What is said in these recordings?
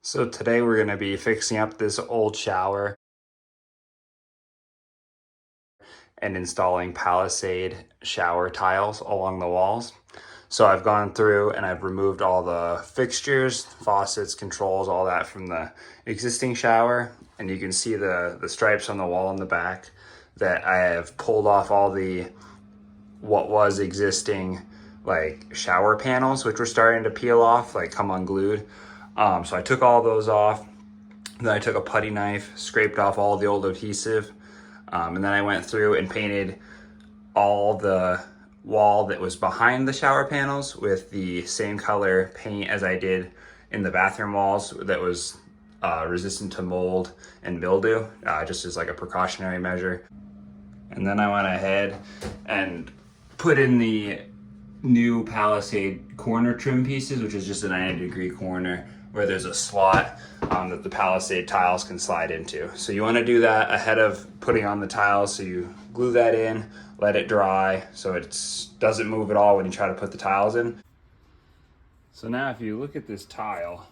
So today we're going to be fixing up this old shower and installing Palisade shower tiles along the walls. So I've gone through and I've removed all the fixtures, faucets, controls, all that from the existing shower. And you can see the stripes on the wall in the back that I have pulled off all the what was existing like shower panels, which were starting to peel off, like come unglued. So I took all those off. Then I took a putty knife, scraped off all the old adhesive, and then I went through and painted all the wall that was behind the shower panels with the same color paint as I did in the bathroom walls that was resistant to mold and mildew, just as like a precautionary measure. And then I went ahead and put in the new Palisade corner trim pieces, which is just a 90-degree corner where there's a slot that the Palisade tiles can slide into. So you want to do that ahead of putting on the tiles. So you glue that in, let it dry so it doesn't move at all when you try to put the tiles in. So now if you look at this tile,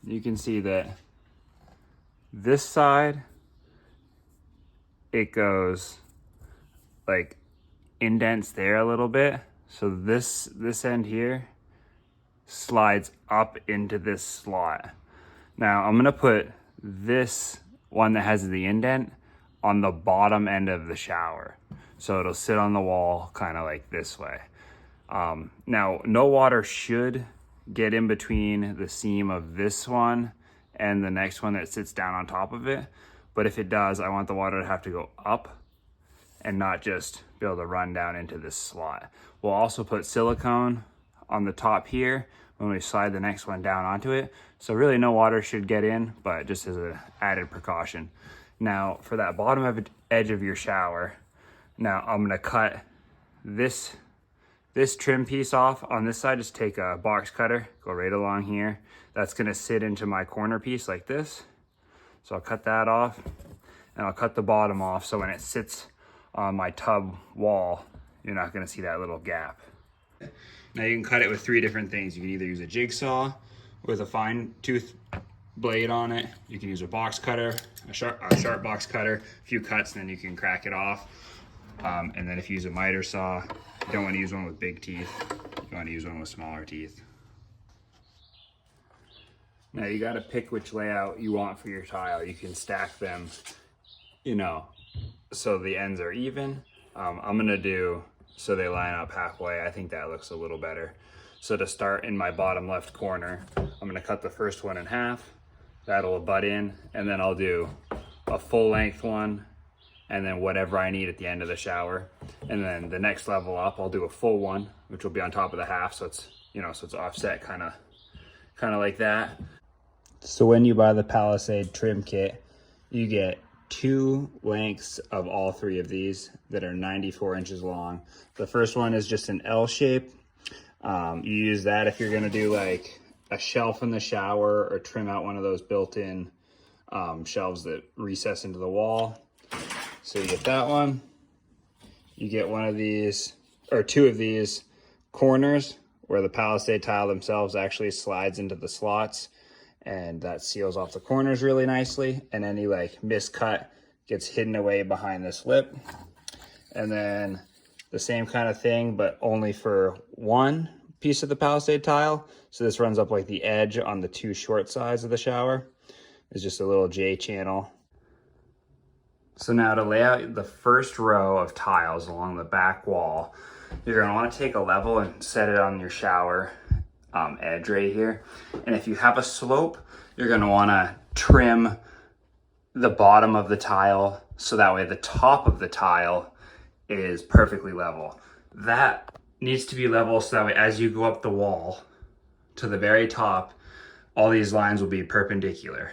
you can see that this side, it goes like indents there a little bit. So this end here slides up into this slot. Now I'm gonna put this one that has the indent on the bottom end of the shower. So it'll sit on the wall kind of like this way. Now no water should get in between the seam of this one and the next one that sits down on top of it. But if it does, I want the water to have to go up and not just be able to run down into this slot. We'll also put silicone on the top here when we slide the next one down onto it. So really no water should get in, but just as an added precaution. Now for that bottom edge of your shower, now I'm gonna cut this trim piece off on this side. Just take a box cutter, go right along here. That's gonna sit into my corner piece like this. So I'll cut that off and I'll cut the bottom off so when it sits on my tub wall, you're not gonna see that little gap. Now you can cut it with 3 different things. You can either use a jigsaw with a fine tooth blade on it. You can use a box cutter, a sharp box cutter, a few cuts, and then you can crack it off. And then if you use a miter saw, you don't want to use one with big teeth. You want to use one with smaller teeth. Now you got to pick which layout you want for your tile. You can stack them, so the ends are even. I'm gonna do so they line up halfway. I think that looks a little better. So to start in my bottom left corner, I'm gonna cut the first one in half. That'll butt in, and then I'll do a full length one, and then whatever I need at the end of the shower. And then the next level up, I'll do a full one, which will be on top of the half, so it's so it's offset kind of like that. So when you buy the Palisade trim kit, you get 2 lengths of all 3 of these that are 94 inches long. The first one is just an L shape. You use that if you're gonna do like a shelf in the shower or trim out one of those built-in shelves that recess into the wall. So you get that one. You get one of these, or 2 of these corners where the Palisade tile themselves actually slides into the slots, and that seals off the corners really nicely, and any like miscut gets hidden away behind this lip. And then the same kind of thing, but only for one piece of the Palisade tile. So this runs up like the edge on the 2 short sides of the shower. It's just a little J channel. So now to lay out the first row of tiles along the back wall, you're gonna wanna take a level and set it on your shower edge right here. And if you have a slope, you're gonna wanna trim the bottom of the tile so that way the top of the tile is perfectly level. That needs to be level so that way as you go up the wall to the very top, all these lines will be perpendicular.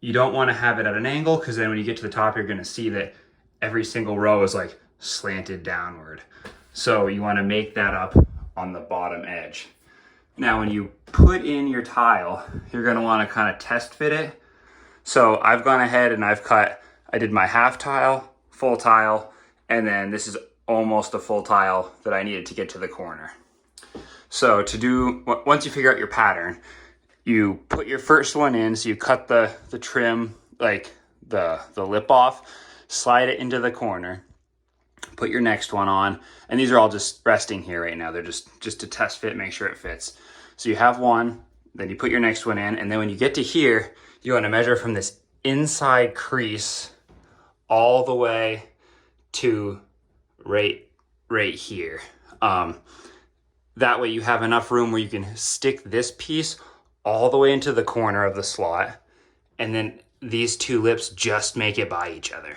You don't wanna have it at an angle, because then when you get to the top, you're gonna see that every single row is like slanted downward. So you wanna make that up on the bottom edge. Now when you put in your tile, you're gonna wanna kind of test fit it. So I've gone ahead and I did my half tile, full tile, and then this is almost a full tile that I needed to get to the corner. So once you figure out your pattern, you put your first one in, so you cut the trim, like the lip off, slide it into the corner, put your next one on, and these are all just resting here right now. They're just to test fit, make sure it fits. So you have one, then you put your next one in, and then when you get to here, you want to measure from this inside crease all the way to right here. That way you have enough room where you can stick this piece all the way into the corner of the slot, and then these two lips just make it by each other.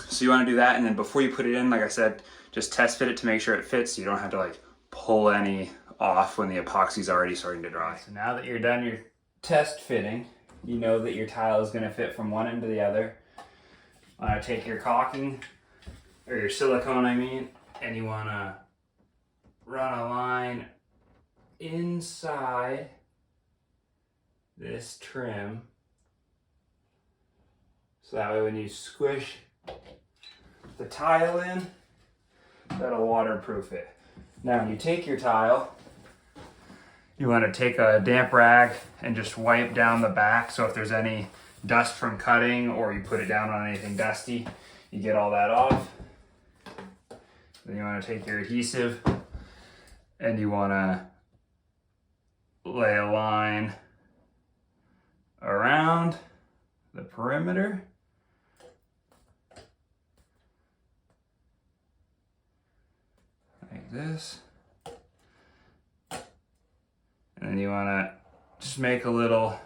So you want to do that, and then before you put it in, like I said, just test fit it to make sure it fits, so you don't have to like pull any off when the epoxy's already starting to dry. So now that you're done your test fitting, you know that your tile is going to fit from one end to the other. Want to take your caulking, or your silicone I mean, and you want to run a line inside this trim, so that way when you squish the tile in, that'll waterproof it. Now when you take your tile, you want to take a damp rag and just wipe down the back, so if there's any dust from cutting or you put it down on anything dusty, you get all that off. Then you want to take your adhesive and you want to lay a line around the perimeter. Like this. And then you want to just make a little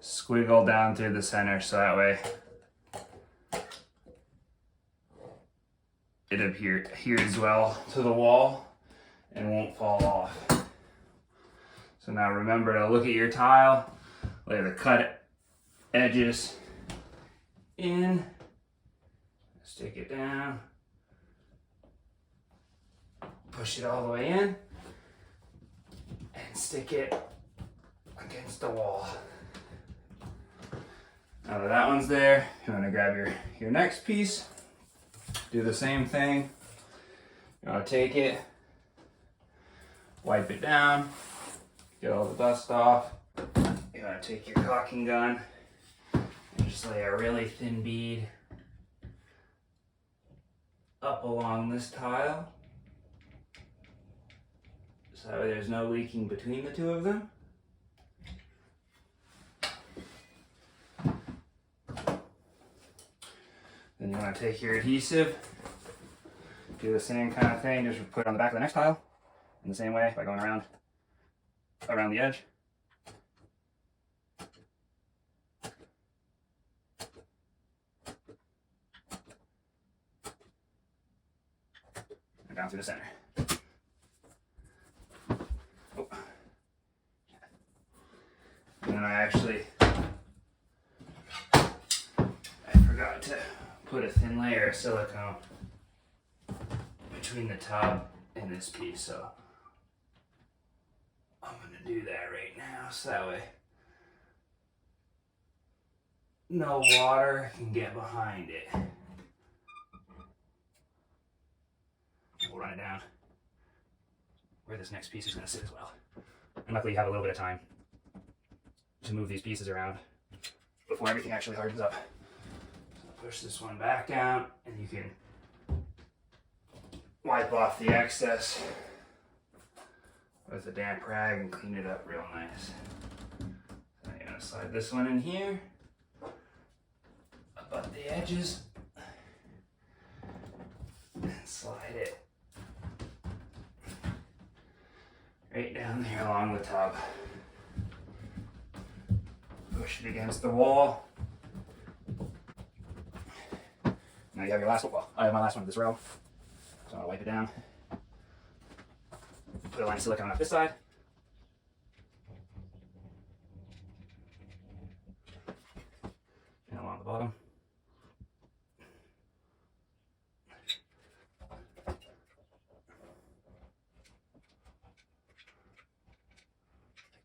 squiggle down through the center, so that way it adheres well to the wall and won't fall off. So now remember to look at your tile, lay the cut edges in, stick it down, push it all the way in, and stick it against the wall. Now that that one's there, you want to grab your next piece, do the same thing. You want to take it, wipe it down, get all the dust off. You want to take your caulking gun and just lay a really thin bead up along this tile, so that way there's no leaking between the two of them. Then you want to take your adhesive, do the same kind of thing, just put it on the back of the next tile in the same way by going around the edge. And down through the center. Oh. And then I forgot to put a thin layer of silicone between the tub and this piece, so I'm going to do that right now, so that way no water can get behind it. We'll run it down where this next piece is going to sit as well. And luckily you have a little bit of time to move these pieces around before everything actually hardens up. So push this one back down, and you can wipe off the excess with a damp rag and clean it up real nice. So I'm going to slide this one in here, abut the edges, and slide it right down there along the tub. Push it against the wall. Now you have your last one. Well, I have my last one of this row. So I'm going to wipe it down. Put a line of silicone up this side. And along the bottom.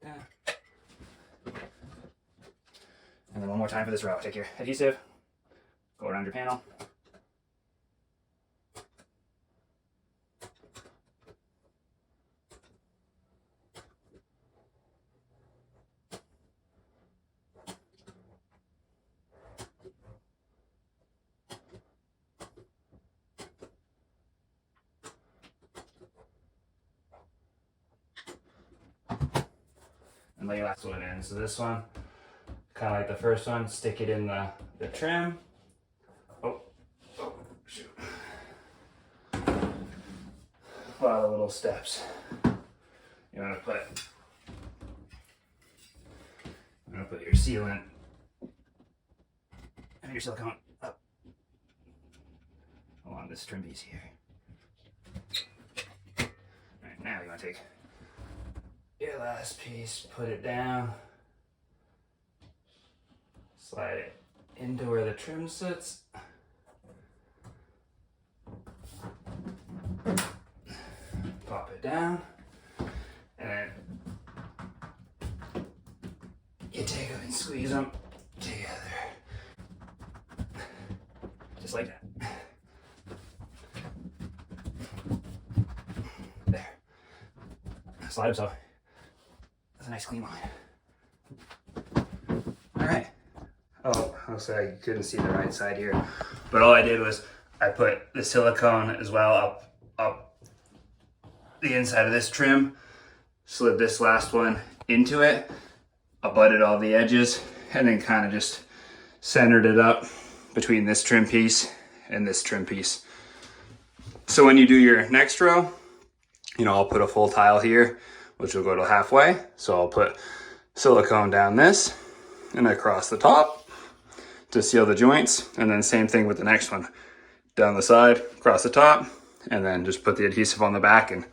Like that. And then one more time for this row. Take your adhesive, go around your panel. the last one in. So this one, kind of like the first one, stick it in the trim. Oh, shoot. A lot of little steps. You want to put your sealant and your silicone up along this trim piece here. All right, now you want to take your last piece, put it down, slide it into where the trim sits. Pop it down, and then you take them and squeeze them together. Just like that. There. Slide them so that's a nice clean line. All right. Oh, I'll say I couldn't see the right side here, but all I did was I put the silicone as well up the inside of this trim, slid this last one into it, abutted all the edges, and then kind of just centered it up between this trim piece and this trim piece. So when you do your next row, I'll put a full tile here, which will go to halfway. So I'll put silicone down this and across the top to seal the joints. And then same thing with the next one, down the side, across the top, and then just put the adhesive on the back and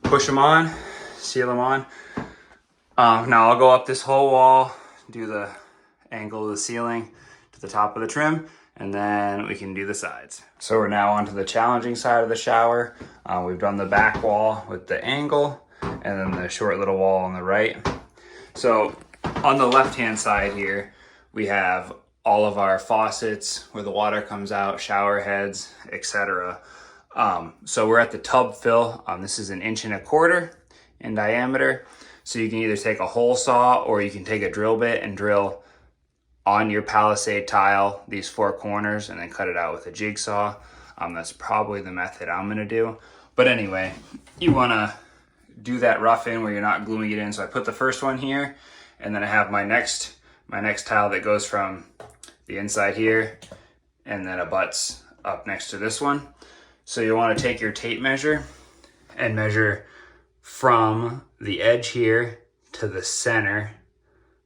push them on, seal them on. Now I'll go up this whole wall, do the angle of the ceiling to the top of the trim, and then we can do the sides. So we're now onto the challenging side of the shower. We've done the back wall with the angle, and then the short little wall on the right. So on the left-hand side here, we have all of our faucets where the water comes out, shower heads, etc. So we're at the tub fill. This is 1.25 inches in diameter. So you can either take a hole saw or you can take a drill bit and drill on your Palisade tile these 4 corners and then cut it out with a jigsaw. That's probably the method I'm gonna do. But anyway, you wanna do that rough in where you're not gluing it in. So I put the first one here, and then I have my next tile that goes from the inside here and then abuts up next to this one. So you want to take your tape measure and measure from the edge here to the center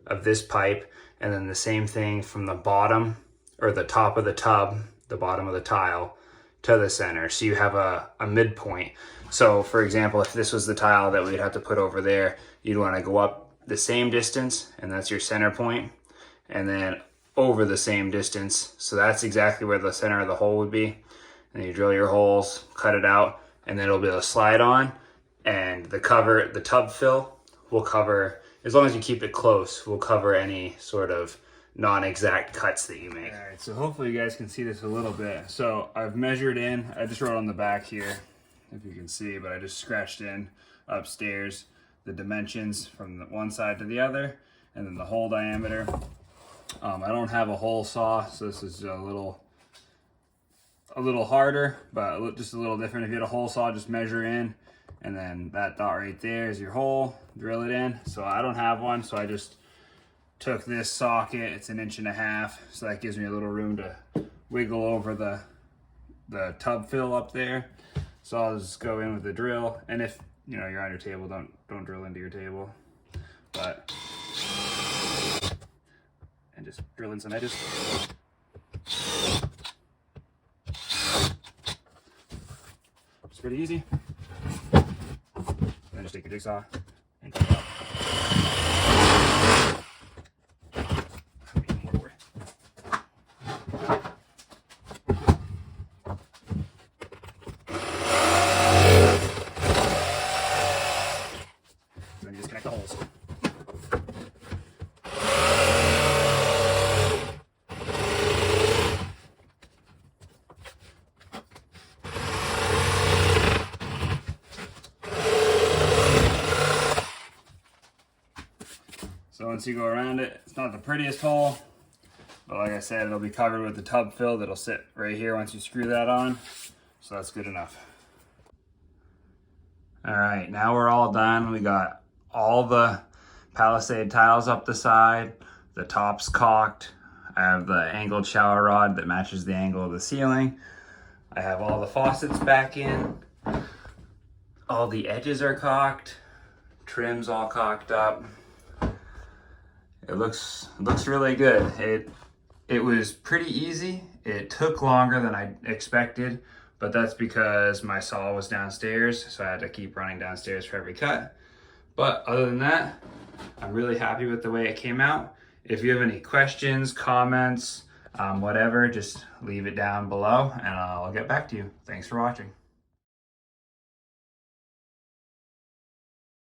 of this pipe, and then the same thing from the bottom or the top of the tub, the bottom of the tile, to the center. So you have a midpoint. So for example, if this was the tile that we'd have to put over there, you'd want to go up the same distance, and that's your center point, and then over the same distance. So that's exactly where the center of the hole would be. And you drill your holes, cut it out, and then it'll be able to slide on. And the tub fill will cover, as long as you keep it close, will cover any sort of non-exact cuts that you make. All right, so hopefully you guys can see this a little bit. So I've measured in, I just wrote on the back here, if you can see, but I just scratched in upstairs the dimensions from the one side to the other, and then the hole diameter. I don't have a hole saw, so this is a little harder, but just a little different. If you had a hole saw, just measure in, and then that dot right there is your hole, drill it in. So I don't have one, so I just took this socket. It's 1.5 inches, so that gives me a little room to wiggle over the tub fill up there. So I'll just go in with the drill, and if you're on your table, don't drill into your table, but and just drill in some edges. It's pretty easy. Then just take your jigsaw and cut it out. Then you just connect the holes. So once you go around it, it's not the prettiest hole, but like I said, it'll be covered with the tub fill that'll sit right here once you screw that on. So that's good enough. All right, now we're all done. We got all the Palisade tiles up the side. The top's caulked. I have the angled shower rod that matches the angle of the ceiling. I have all the faucets back in. All the edges are caulked. Trim's all caulked up. It looks really good. It was pretty easy. It took longer than I expected, but that's because my saw was downstairs, so I had to keep running downstairs for every cut. But other than that, I'm really happy with the way it came out. If you have any questions, comments, whatever, just leave it down below and I'll get back to you. Thanks for watching.